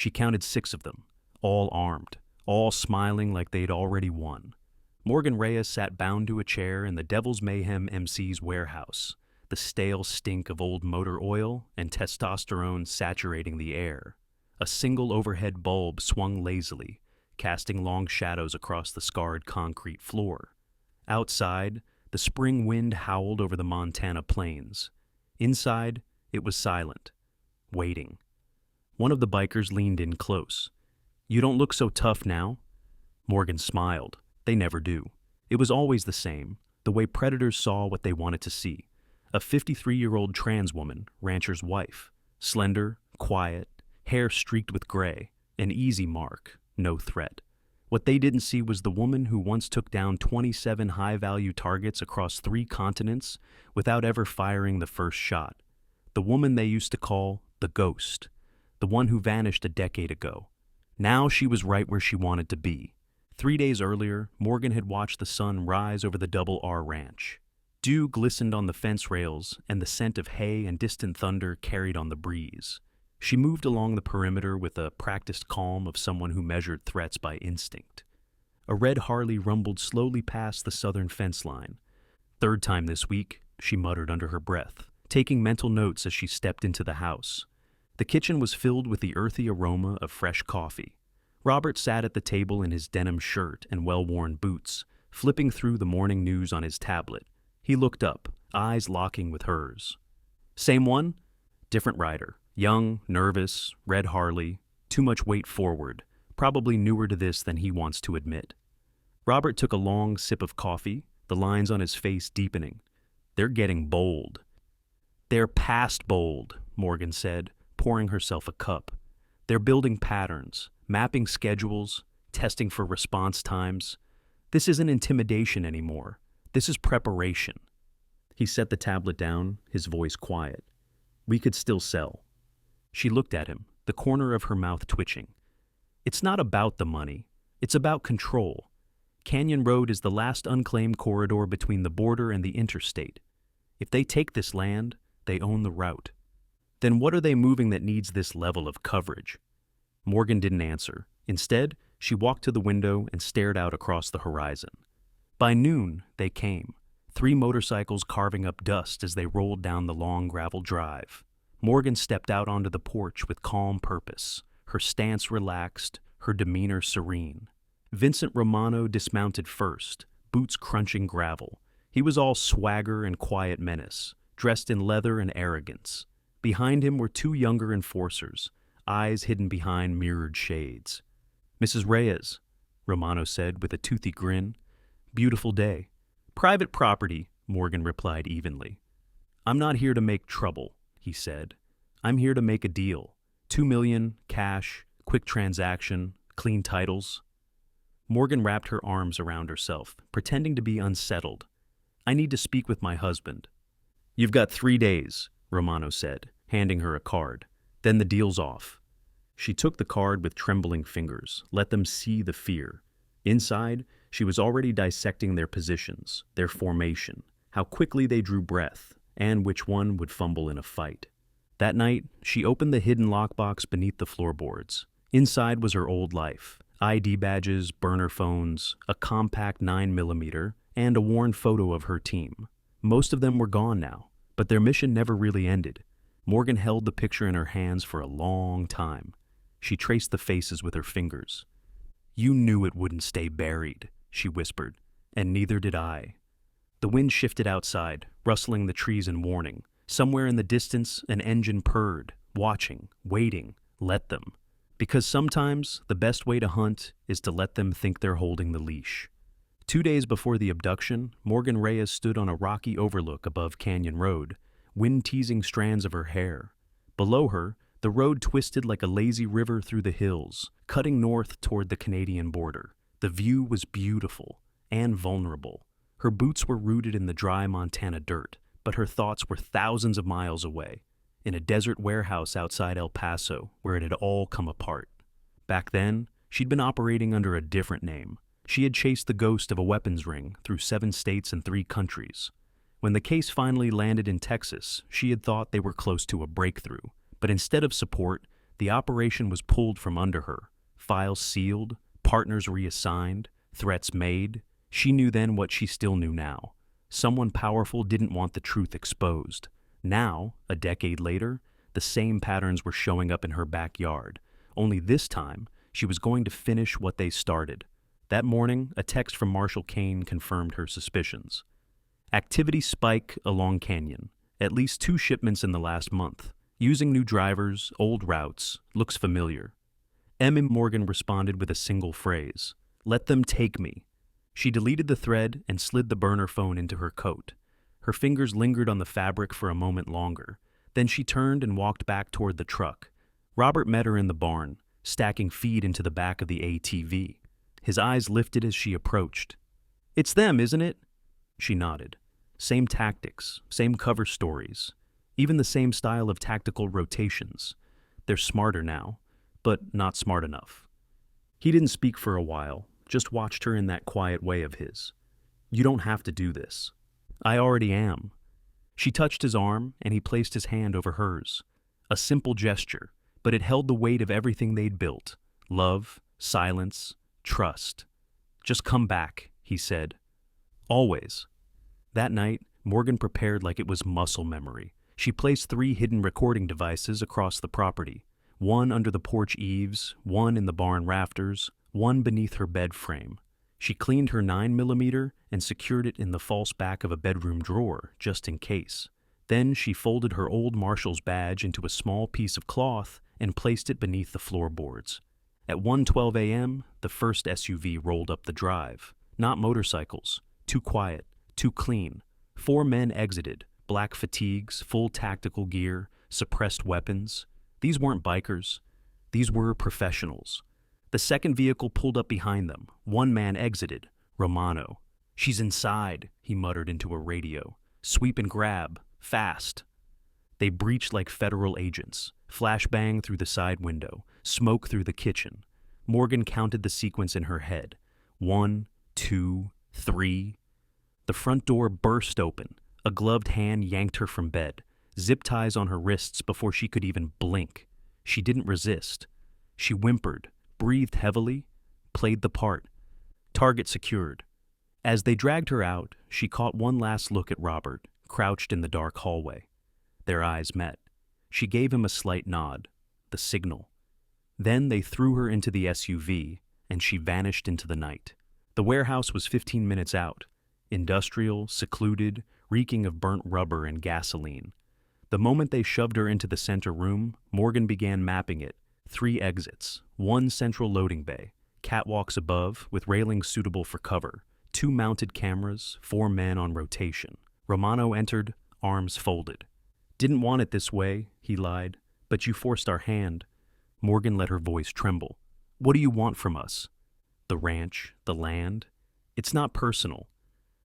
She counted 6 of them, all armed, all smiling like they'd already won. Morgan Reyes sat bound to a chair in the Devil's Mayhem MC's warehouse, the stale stink of old motor oil and testosterone saturating the air. A single overhead bulb swung lazily, casting long shadows across the scarred concrete floor. Outside, the spring wind howled over the Montana plains. Inside, it was silent, waiting. One of the bikers leaned in close. "You don't look so tough now." Morgan smiled. They never do. It was always the same, the way predators saw what they wanted to see. A 53-year-old trans woman, rancher's wife. Slender, quiet, hair streaked with gray, an easy mark, no threat. What they didn't see was the woman who once took down 27 high-value targets across 3 continents without ever firing the first shot. The woman they used to call the Ghost, the one who vanished a decade ago. Now she was right where she wanted to be. 3 days earlier, Morgan had watched the sun rise over the Double R Ranch. Dew glistened on the fence rails, and the scent of hay and distant thunder carried on the breeze. She moved along the perimeter with a practiced calm of someone who measured threats by instinct. A red Harley rumbled slowly past the southern fence line. "Third time this week," she muttered under her breath, taking mental notes as she stepped into the house. The kitchen was filled with the earthy aroma of fresh coffee. Robert sat at the table in his denim shirt and well-worn boots, flipping through the morning news on his tablet. He looked up, eyes locking with hers. "Same one?" "Different rider. Young, nervous, red Harley, too much weight forward, probably newer to this than he wants to admit." Robert took a long sip of coffee, the lines on his face deepening. "They're getting bold." "They're past bold," Morgan said, pouring herself a cup. "They're building patterns, mapping schedules, testing for response times. This isn't intimidation anymore. This is preparation." He set the tablet down, his voice quiet. "We could still sell." She looked at him, the corner of her mouth twitching. "It's not about the money. It's about control. Canyon Road is the last unclaimed corridor between the border and the interstate. If they take this land, they own the route. Then what are they moving that needs this level of coverage?" Morgan didn't answer. Instead, she walked to the window and stared out across the horizon. By noon, they came, 3 motorcycles carving up dust as they rolled down the long gravel drive. Morgan stepped out onto the porch with calm purpose, her stance relaxed, her demeanor serene. Vincent Romano dismounted first, boots crunching gravel. He was all swagger and quiet menace, dressed in leather and arrogance. Behind him were 2 younger enforcers, eyes hidden behind mirrored shades. "Mrs. Reyes," Romano said with a toothy grin. "Beautiful day." "Private property," Morgan replied evenly. "I'm not here to make trouble," he said. "I'm here to make a deal. 2 million, cash, quick transaction, clean titles." Morgan wrapped her arms around herself, pretending to be unsettled. "I need to speak with my husband." "You've got 3 days," Romano said, handing her a card. "Then the deal's off." She took the card with trembling fingers, let them see the fear. Inside, she was already dissecting their positions, their formation, how quickly they drew breath, and which one would fumble in a fight. That night, she opened the hidden lockbox beneath the floorboards. Inside was her old life, ID badges, burner phones, a compact 9mm, and a worn photo of her team. Most of them were gone now, but their mission never really ended. Morgan held the picture in her hands for a long time. She traced the faces with her fingers. "You knew it wouldn't stay buried," she whispered, "and neither did I." The wind shifted outside, rustling the trees in warning. Somewhere in the distance, an engine purred, watching, waiting. Let them. Because sometimes, the best way to hunt is to let them think they're holding the leash. 2 days before the abduction, Morgan Reyes stood on a rocky overlook above Canyon Road, wind-teasing strands of her hair. Below her, the road twisted like a lazy river through the hills, cutting north toward the Canadian border. The view was beautiful and vulnerable. Her boots were rooted in the dry Montana dirt, but her thoughts were thousands of miles away, in a desert warehouse outside El Paso, where it had all come apart. Back then, she'd been operating under a different name. She had chased the ghost of a weapons ring through 7 states and 3 countries. When the case finally landed in Texas, she had thought they were close to a breakthrough. But instead of support, The operation was pulled from under her, files sealed, partners reassigned, threats made. She knew then what she still knew now. Someone powerful didn't want the truth exposed. Now, a decade later, the same patterns were showing up in her backyard. Only this time, she was going to finish what they started. That morning, a text from Marshall Kane confirmed her suspicions. Activity spike along Canyon. At least 2 shipments in the last month. Using new drivers, old routes, looks familiar. M. Morgan responded with a single phrase. Let them take me. She deleted the thread and slid the burner phone into her coat. Her fingers lingered on the fabric for a moment longer. Then she turned and walked back toward the truck. Robert met her in the barn, stacking feed into the back of the ATV. His eyes lifted as she approached. It's them, isn't it? She nodded. Same tactics, same cover stories, even the same style of tactical rotations. They're smarter now, but not smart enough. He didn't speak for a while, just watched her in that quiet way of his. You don't have to do this. I already am. She touched his arm, and he placed his hand over hers. A simple gesture, but it held the weight of everything they'd built. Love, silence, trust. Just come back, he said. Always. That night, Morgan prepared like it was muscle memory. She placed 3 hidden recording devices across the property. One under the porch eaves, one in the barn rafters, one beneath her bed frame. She cleaned her 9mm and secured it in the false back of a bedroom drawer, just in case. Then she folded her old marshal's badge into a small piece of cloth and placed it beneath the floorboards. At 1:12 a.m., the first SUV rolled up the drive. Not motorcycles. Too quiet. Too clean. 4 men exited. Black fatigues, full tactical gear, suppressed weapons. These weren't bikers. These were professionals. The second vehicle pulled up behind them. 1 man exited. Romano. She's inside, he muttered into a radio. Sweep and grab. Fast. They breached like federal agents. Flashbang through the side window. Smoke through the kitchen. Morgan counted the sequence in her head. 1, 2, 3. The front door burst open. A gloved hand yanked her from bed. Zip ties on her wrists before she could even blink. She didn't resist. She whimpered, breathed heavily, played the part. Target secured. As they dragged her out, she caught one last look at Robert, crouched in the dark hallway. Their eyes met. She gave him a slight nod, the signal. Then they threw her into the SUV, and she vanished into the night. The warehouse was 15 minutes out, industrial, secluded, reeking of burnt rubber and gasoline. The moment they shoved her into the center room, Morgan began mapping it. 3 exits, 1 central loading bay, catwalks above with railings suitable for cover, 2 mounted cameras, 4 men on rotation. Romano entered, arms folded. Didn't want it this way, he lied, but you forced our hand. Morgan let her voice tremble. What do you want from us? The ranch, the land? It's not personal.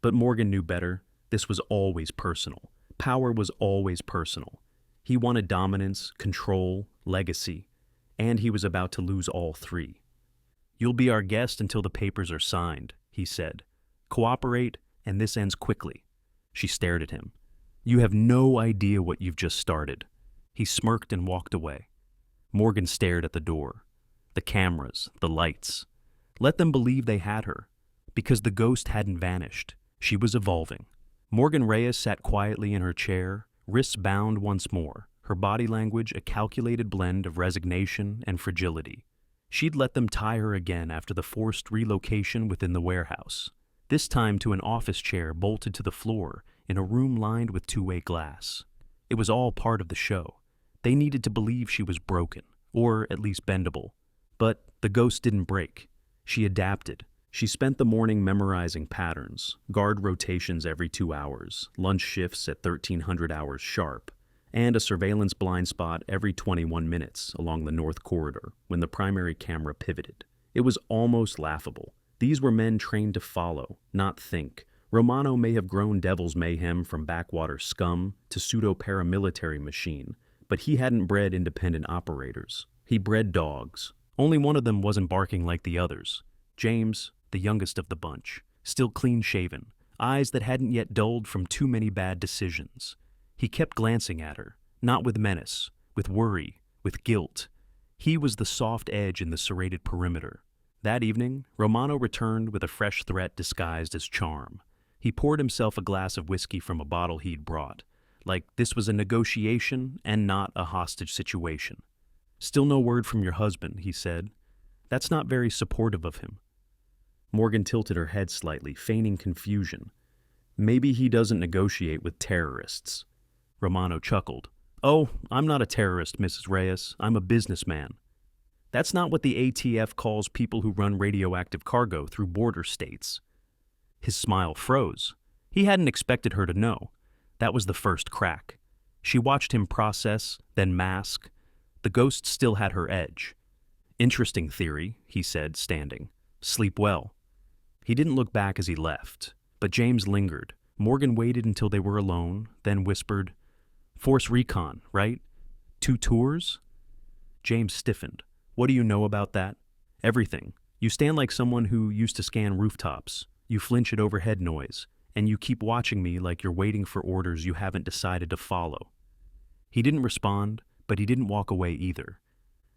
But Morgan knew better. This was always personal. Power was always personal. He wanted dominance, control, legacy, and he was about to lose all 3. You'll be our guest until the papers are signed, he said. Cooperate, and this ends quickly. She stared at him. You have no idea what you've just started. He smirked and walked away. Morgan stared at the door. The cameras, the lights. Let them believe they had her, because the ghost hadn't vanished. She was evolving. Morgan Reyes sat quietly in her chair, wrists bound once more, her body language a calculated blend of resignation and fragility. She'd let them tie her again after the forced relocation within the warehouse, this time to an office chair bolted to the floor in a room lined with 2-way glass. It was all part of the show. They needed to believe she was broken, or at least bendable. But the ghost didn't break. She adapted. She spent the morning memorizing patterns, guard rotations every 2 hours, lunch shifts at 1300 hours sharp, and a surveillance blind spot every 21 minutes along the north corridor when the primary camera pivoted. It was almost laughable. These were men trained to follow, not think. Romano may have grown devil's mayhem from backwater scum to pseudo-paramilitary machine, but he hadn't bred independent operators. He bred dogs. Only one of them wasn't barking like the others. James, the youngest of the bunch, still clean-shaven, eyes that hadn't yet dulled from too many bad decisions. He kept glancing at her, not with menace, with worry, with guilt. He was the soft edge in the serrated perimeter. That evening, Romano returned with a fresh threat disguised as charm. He poured himself a glass of whiskey from a bottle he'd brought, like this was a negotiation and not a hostage situation. "Still no word from your husband," he said. "That's not very supportive of him." Morgan tilted her head slightly, feigning confusion. "Maybe he doesn't negotiate with terrorists." Romano chuckled. "Oh, I'm not a terrorist, Mrs. Reyes. I'm a businessman." "That's not what the ATF calls people who run radioactive cargo through border states." His smile froze. He hadn't expected her to know. That was the first crack. She watched him process, then mask. The ghost still had her edge. "Interesting theory," he said, standing. "Sleep well." He didn't look back as he left, but James lingered. Morgan waited until they were alone, then whispered, "Force Recon, right? 2 tours?" James stiffened. "What do you know about that?" "Everything. You stand like someone who used to scan rooftops. You flinch at overhead noise, and you keep watching me like you're waiting for orders you haven't decided to follow." He didn't respond, but he didn't walk away either.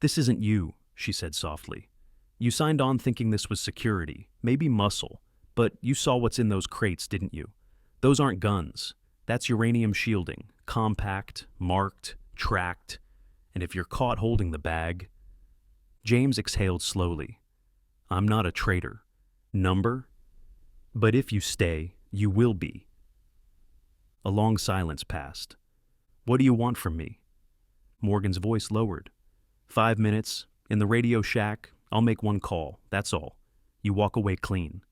"This isn't you," she said softly. "You signed on thinking this was security, maybe muscle, but you saw what's in those crates, didn't you? Those aren't guns. That's uranium shielding, compact, marked, tracked, and if you're caught holding the bag..." James exhaled slowly. "I'm not a traitor. Number? But if you stay, you will be." A long silence passed. "What do you want from me?" Morgan's voice lowered. 5 minutes, in the Radio Shack, I'll make 1 call, that's all. You walk away clean."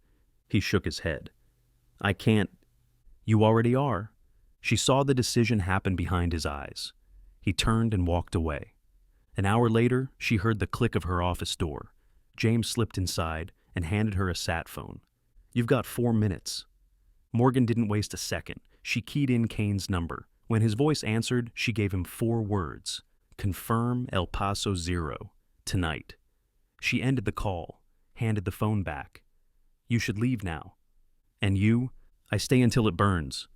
He shook his head. "I can't." "You already are." She saw the decision happen behind his eyes. He turned and walked away. An hour later, she heard the click of her office door. James slipped inside and handed her a sat phone. "You've got 4 minutes." Morgan didn't waste a second. She keyed in Kane's number. When his voice answered, she gave him 4 words. "Confirm El Paso 0. Tonight." She ended the call, handed the phone back. "You should leave now." "And you?" "I stay until it burns."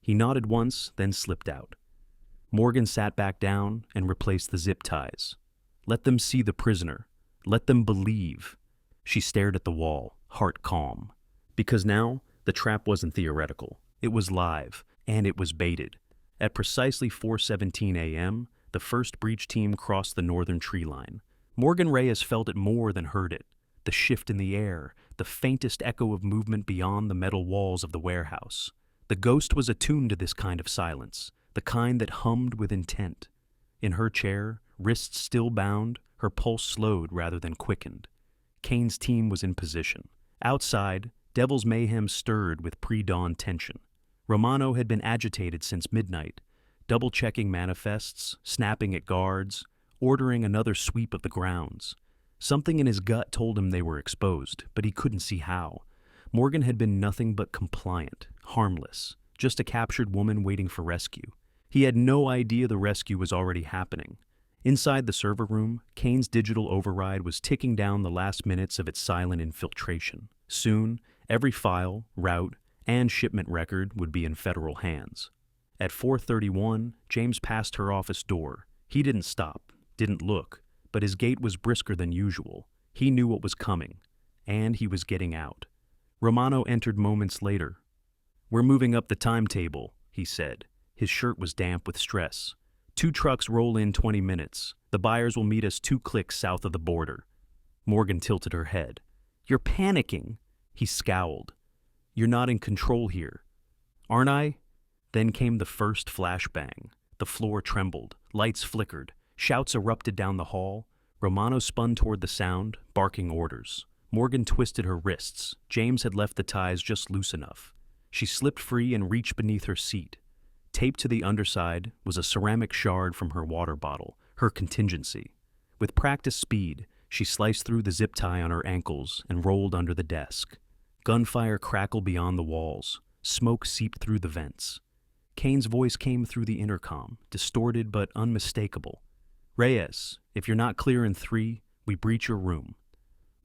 He nodded once, then slipped out. Morgan sat back down and replaced the zip ties. Let them see the prisoner. Let them believe. She stared at the wall, heart calm. Because now, the trap wasn't theoretical. It was live, and it was baited. At precisely 4:17 a.m., the first breach team crossed the northern tree line. Morgan Reyes felt it more than heard it. The shift in the air, the faintest echo of movement beyond the metal walls of the warehouse. The ghost was attuned to this kind of silence, the kind that hummed with intent. In her chair, wrists still bound, her pulse slowed rather than quickened. Kane's team was in position. Outside, Devil's Mayhem stirred with pre-dawn tension. Romano had been agitated since midnight, double-checking manifests, snapping at guards, ordering another sweep of the grounds. Something in his gut told him they were exposed, but he couldn't see how. Morgan had been nothing but compliant, harmless, just a captured woman waiting for rescue. He had no idea the rescue was already happening. Inside the server room, Kane's digital override was ticking down the last minutes of its silent infiltration. Soon, every file, route, and shipment record would be in federal hands. At 4:31, James passed her office door. He didn't stop, didn't look, but his gait was brisker than usual. He knew what was coming, and he was getting out. Romano entered moments later. "We're moving up the timetable," he said. His shirt was damp with stress. 2 trucks roll in 20 minutes. The buyers will meet us 2 clicks south of the border." Morgan tilted her head. "You're panicking." He scowled. "You're not in control here." "Aren't I?" Then came the first flashbang. The floor trembled. Lights flickered. Shouts erupted down the hall. Romano spun toward the sound, barking orders. Morgan twisted her wrists. James had left the ties just loose enough. She slipped free and reached beneath her seat. Taped to the underside was a ceramic shard from her water bottle, her contingency. With practiced speed, she sliced through the zip tie on her ankles and rolled under the desk. Gunfire crackled beyond the walls. Smoke seeped through the vents. Kane's voice came through the intercom, distorted but unmistakable. "Reyes, if you're not clear in 3, we breach your room."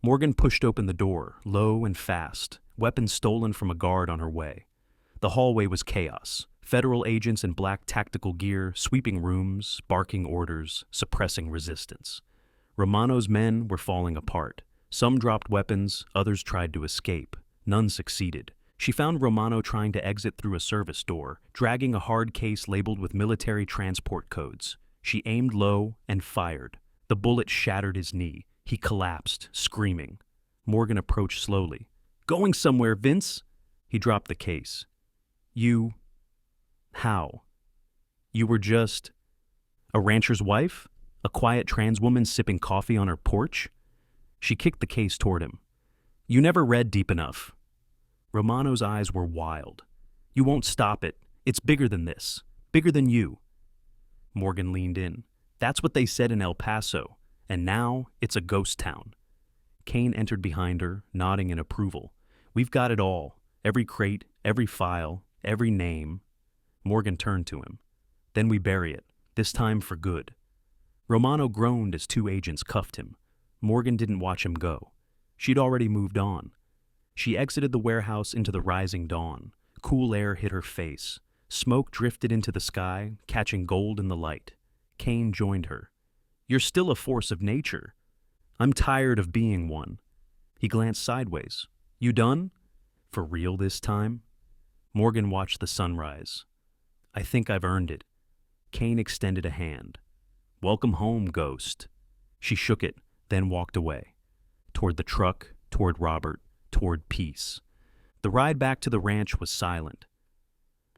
Morgan pushed open the door, low and fast, weapons stolen from a guard on her way. The hallway was chaos. Federal agents in black tactical gear, sweeping rooms, barking orders, suppressing resistance. Romano's men were falling apart. Some dropped weapons, others tried to escape. None succeeded. She found Romano trying to exit through a service door, dragging a hard case labeled with military transport codes. She aimed low and fired. The bullet shattered his knee. He collapsed, screaming. Morgan approached slowly. "Going somewhere, Vince?" He dropped the case. "You... how? You were just... a rancher's wife? A quiet trans woman sipping coffee on her porch?" She kicked the case toward him. "You never read deep enough." Romano's eyes were wild. "You won't stop it. It's bigger than this. Bigger than you." Morgan leaned in. "That's what they said in El Paso. And now it's a ghost town." Kane entered behind her, nodding in approval. "We've got it all. Every crate, every file, every name." Morgan turned to him. "Then we bury it. This time for good." Romano groaned as two agents cuffed him. Morgan didn't watch him go. She'd already moved on. She exited the warehouse into the rising dawn. Cool air hit her face. Smoke drifted into the sky, catching gold in the light. Kane joined her. "You're still a force of nature." "I'm tired of being one." He glanced sideways. "You done? For real this time?" Morgan watched the sunrise. "I think I've earned it." Kane extended a hand. "Welcome home, Ghost." She shook it, then walked away. Toward the truck, toward Robert, toward peace. The ride back to the ranch was silent.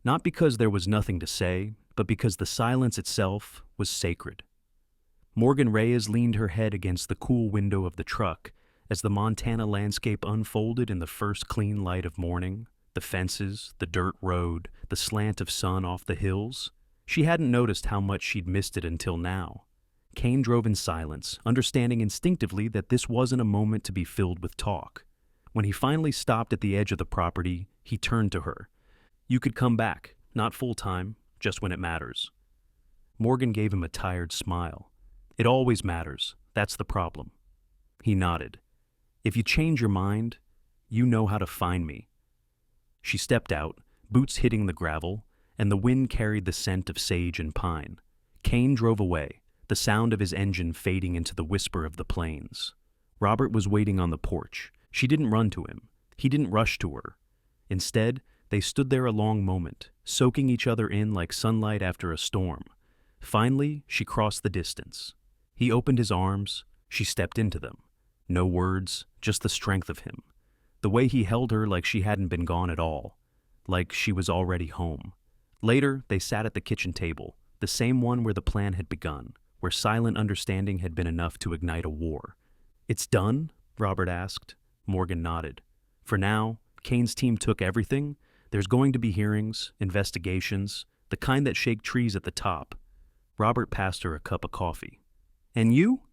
Not because there was nothing to say, but because the silence itself was sacred. Morgan Reyes leaned her head against the cool window of the truck as the Montana landscape unfolded in the first clean light of morning, the fences, the dirt road, the slant of sun off the hills. She hadn't noticed how much she'd missed it until now. Kane drove in silence, understanding instinctively that this wasn't a moment to be filled with talk. When he finally stopped at the edge of the property, he turned to her. "You could come back, not full-time, just when it matters." Morgan gave him a tired smile. "It always matters. That's the problem." He nodded. "If you change your mind, you know how to find me." She stepped out, boots hitting the gravel, and the wind carried the scent of sage and pine. Kane drove away, the sound of his engine fading into the whisper of the plains. Robert was waiting on the porch. She didn't run to him. He didn't rush to her. Instead, they stood there a long moment, soaking each other in like sunlight after a storm. Finally, she crossed the distance. He opened his arms. She stepped into them. No words, just the strength of him. The way he held her like she hadn't been gone at all, like she was already home. Later, they sat at the kitchen table, the same one where the plan had begun, where silent understanding had been enough to ignite a war. "It's done?" Robert asked. Morgan nodded. "For now, Kane's team took everything. There's going to be hearings, investigations, the kind that shake trees at the top." Robert passed her a cup of coffee. "And you?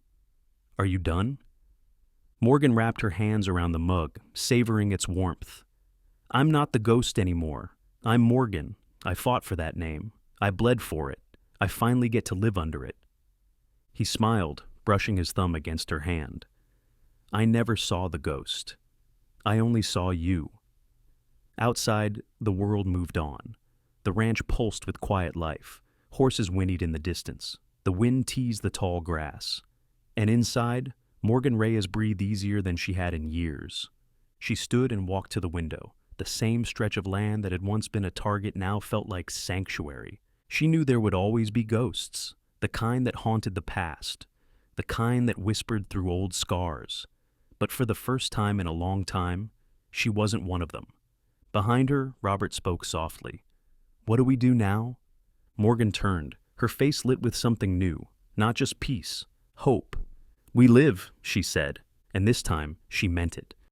Are you done?" Morgan wrapped her hands around the mug, savoring its warmth. "I'm not the ghost anymore. I'm Morgan. I fought for that name. I bled for it. I finally get to live under it." He smiled, brushing his thumb against her hand. "I never saw the ghost. I only saw you." Outside, the world moved on. The ranch pulsed with quiet life. Horses whinnied in the distance. The wind teased the tall grass. And inside, Morgan Reyes breathed easier than she had in years. She stood and walked to the window. The same stretch of land that had once been a target now felt like sanctuary. She knew there would always be ghosts, the kind that haunted the past, the kind that whispered through old scars. But for the first time in a long time, she wasn't one of them. Behind her, Robert spoke softly. "What do we do now?" Morgan turned, her face lit with something new, not just peace, hope. "We live," she said, and this time she meant it.